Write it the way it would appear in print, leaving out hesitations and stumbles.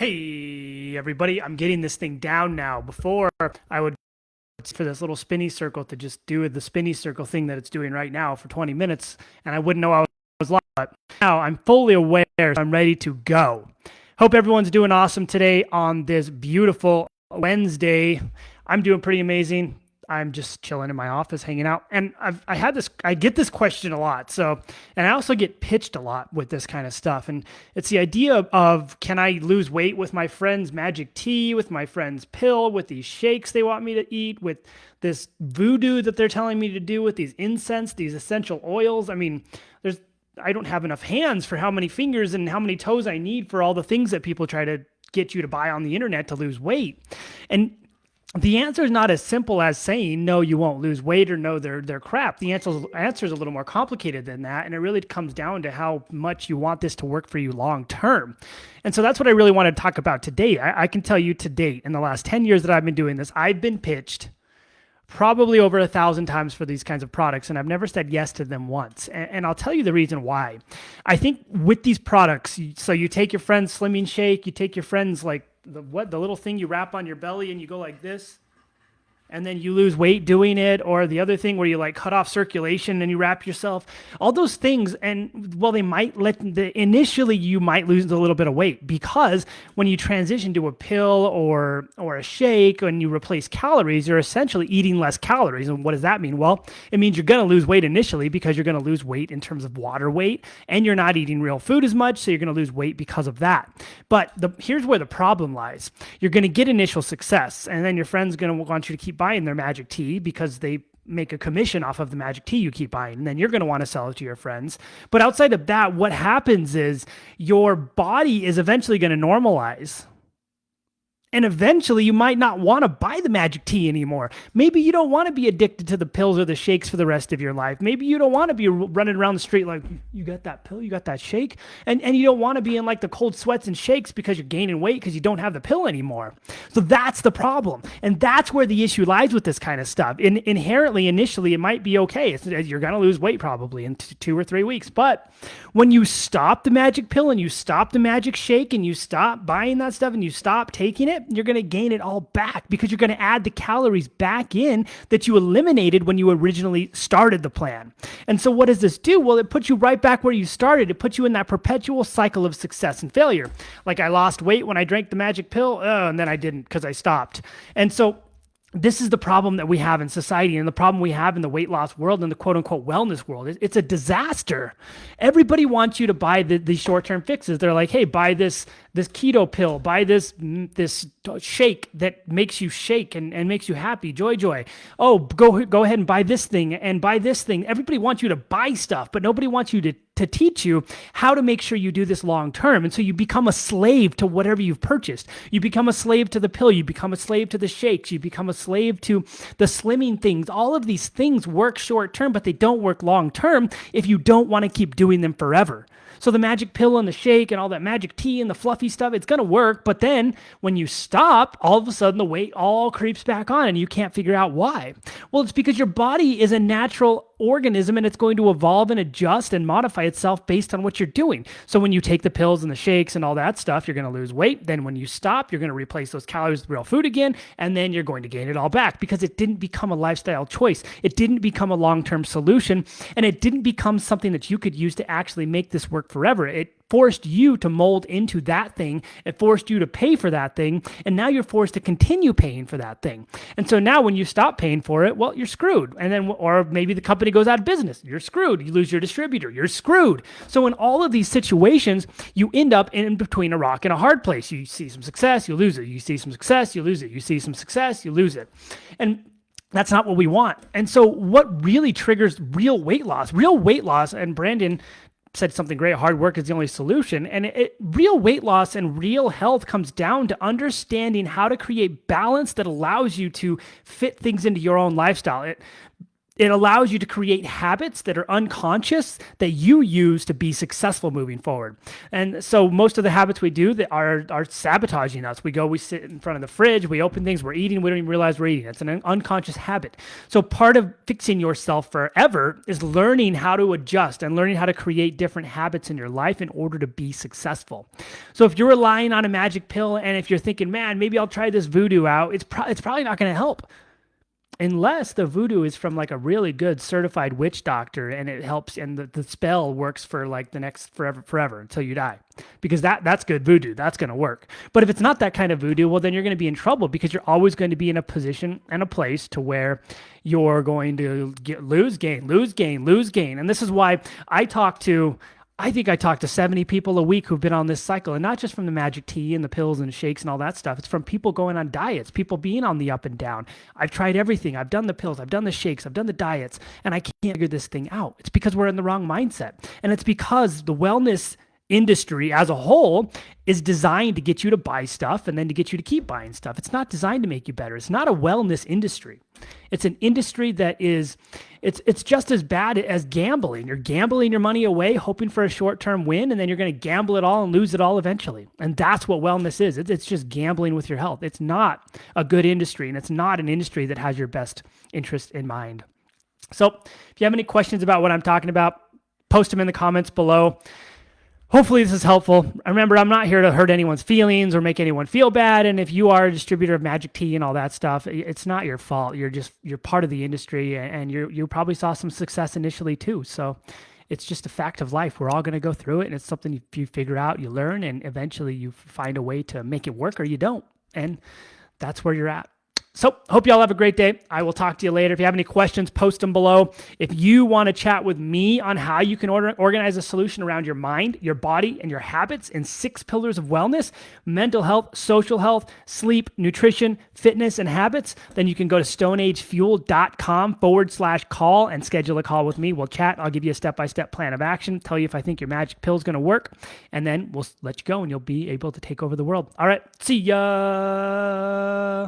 Hey, everybody, I'm getting this thing down now. Before, I would for this little spinny circle to just do the spinny circle thing that it's doing right now for 20 minutes, and I wouldn't know I was live. But now I'm fully aware, so I'm ready to go. Hope everyone's doing awesome today on this beautiful Wednesday. I'm doing pretty amazing. I'm just chilling in my office, hanging out. And I get this question a lot. So, and I also get pitched a lot with this kind of stuff. And it's the idea of, can I lose weight with my friend's magic tea, with my friend's pill, with these shakes they want me to eat, with this voodoo that they're telling me to do, with these incense, these essential oils. I mean, I don't have enough hands for how many fingers and how many toes I need for all the things that people try to get you to buy on the internet to lose weight. And the answer is not as simple as saying, no, you won't lose weight, or no, they're crap. The answer is a little more complicated than that. And it really comes down to how much you want this to work for you long term. And so that's what I really want to talk about today. I can tell you to date, in the last 10 years that I've been doing this, I've been pitched probably over 1,000 times for these kinds of products, and I've never said yes to them once. And I'll tell you the reason why. I think with these products, so you take your friend's Slimming Shake, you take your friend's like the little thing you wrap on your belly and you go like this, and then you lose weight doing it, or the other thing where you like cut off circulation and you wrap yourself, all those things. And well, initially you might lose a little bit of weight, because when you transition to a pill or a shake and you replace calories, you're essentially eating less calories. And what does that mean? Well, it means you're going to lose weight initially, because you're going to lose weight in terms of water weight, and you're not eating real food as much. So you're going to lose weight because of that. But here's where the problem lies. You're going to get initial success, and then your friend's going to want you to keep buying their magic tea, because they make a commission off of the magic tea you keep buying, and then you're going to want to sell it to your friends. But outside of that, what happens is your body is eventually going to normalize. And eventually you might not want to buy the magic tea anymore. Maybe you don't want to be addicted to the pills or the shakes for the rest of your life. Maybe you don't want to be running around the street like, you got that pill, you got that shake. And you don't want to be in like the cold sweats and shakes because you're gaining weight because you don't have the pill anymore. So that's the problem. And that's where the issue lies with this kind of stuff. Inherently, initially, it might be okay. You're going to lose weight probably in 2 or 3 weeks. But when you stop the magic pill and you stop the magic shake and you stop buying that stuff and you stop taking it, you're going to gain it all back, because you're going to add the calories back in that you eliminated when you originally started the plan. And so what does this do? Well, it puts you right back where you started. It puts you in that perpetual cycle of success and failure. Like, I lost weight when I drank the magic pill, and then I didn't because I stopped. And so this is the problem that we have in society, and the problem we have in the weight loss world and the quote unquote wellness world. It's a disaster. Everybody wants you to buy these short-term fixes. They're like, hey, buy this keto pill, buy this shake that makes you shake and makes you happy, joy. Oh, go ahead and buy this thing and buy this thing. Everybody wants you to buy stuff, but nobody wants you to teach you how to make sure you do this long term. And so you become a slave to whatever you've purchased. You become a slave to the pill. You become a slave to the shakes. You become a slave to the slimming things. All of these things work short term, but they don't work long term if you don't want to keep doing them forever. So the magic pill and the shake and all that magic tea and the fluffy stuff, it's going to work. But then when you stop, all of a sudden the weight all creeps back on and you can't figure out why. Well, it's because your body is a natural organism, and it's going to evolve and adjust and modify itself based on what you're doing. So when you take the pills and the shakes and all that stuff, you're going to lose weight. Then when you stop, you're going to replace those calories with real food again, and then you're going to gain it all back, because it didn't become a lifestyle choice. It didn't become a long-term solution, and it didn't become something that you could use to actually make this work forever. It forced you to mold into that thing. It forced you to pay for that thing. And now you're forced to continue paying for that thing. And so now when you stop paying for it, well, you're screwed. And then, or maybe the company goes out of business. You're screwed. You lose your distributor. You're screwed. So in all of these situations, you end up in between a rock and a hard place. You see some success, you lose it. You see some success, you lose it. You see some success, you lose it. And that's not what we want. And so what really triggers real weight loss, and Brandon said something great, hard work is the only solution. And real weight loss and real health comes down to understanding how to create balance that allows you to fit things into your own lifestyle. it allows you to create habits that are unconscious that you use to be successful moving forward. And so most of the habits we do that are sabotaging us. We sit in front of the fridge, we open things, we're eating, we don't even realize we're eating. It's an unconscious habit. So part of fixing yourself forever is learning how to adjust and learning how to create different habits in your life in order to be successful. So if you're relying on a magic pill, and if you're thinking, man, maybe I'll try this voodoo out, it's probably not going to help. Unless the voodoo is from like a really good certified witch doctor and it helps, and the spell works for like the next forever until you die, because that's good voodoo. That's going to work. But if it's not that kind of voodoo, well, then you're going to be in trouble, because you're always going to be in a position and a place to where you're going to lose gain. And this is why I think I talk to 70 people a week who've been on this cycle, and not just from the magic tea and the pills and shakes and all that stuff. It's from people going on diets, people being on the up and down. I've tried everything. I've done the pills, I've done the shakes, I've done the diets, and I can't figure this thing out. It's because we're in the wrong mindset. And it's because the wellness industry as a whole is designed to get you to buy stuff and then to get you to keep buying stuff. It's not designed to make you better. It's not a wellness industry. It's an industry that is, it's just as bad as gambling. You're gambling your money away, hoping for a short-term win, and then you're going to gamble it all and lose it all eventually. And that's what wellness is. It's just gambling with your health. It's not a good industry, and it's not an industry that has your best interest in mind. So if you have any questions about what I'm talking about, post them in the comments below. Hopefully this is helpful. Remember, I'm not here to hurt anyone's feelings or make anyone feel bad. And if you are a distributor of magic tea and all that stuff, it's not your fault. You're part of the industry, and you probably saw some success initially too. So it's just a fact of life. We're all going to go through it, and it's something you figure out, you learn, and eventually you find a way to make it work, or you don't. And that's where you're at. So hope you all have a great day. I will talk to you later. If you have any questions, post them below. If you want to chat with me on how you can organize a solution around your mind, your body, and your habits in 6 pillars of wellness: mental health, social health, sleep, nutrition, fitness, and habits, then you can go to stoneagefuel.com/call and schedule a call with me. We'll chat. I'll give you a step-by-step plan of action, tell you if I think your magic pill is going to work, and then we'll let you go and you'll be able to take over the world. All right. See ya.